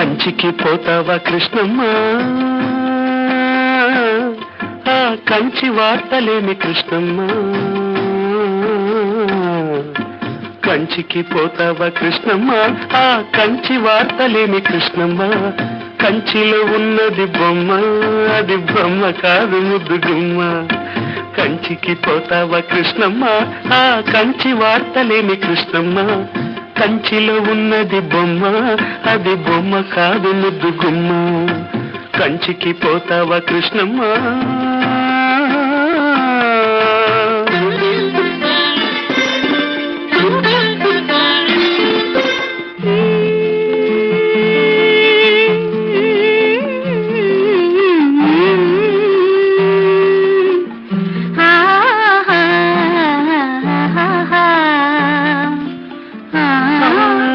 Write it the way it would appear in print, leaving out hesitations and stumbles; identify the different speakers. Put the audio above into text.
Speaker 1: కంచికి పోతావా కృష్ణమ్మ, ఆ కంచి వార్తలేమి కృష్ణమ్మ. కంచికి పోతావా కృష్ణమ్మ, ఆ కంచి వార్తలేమి కృష్ణమ్మ. కంచిలో ఉన్నది బొమ్మ, అది బొమ్మ కాదు ముద్దు గుమ్మ. కంచికి పోతావా కృష్ణమ్మ, ఆ కంచి వార్తలేమి కృష్ణమ్మ. కంచిలో ఉన్నది బొమ్మ, అది బొమ్మ కాదు ముద్దు గుమ్మ. కంచికి పోతావా కృష్ణమ్మ.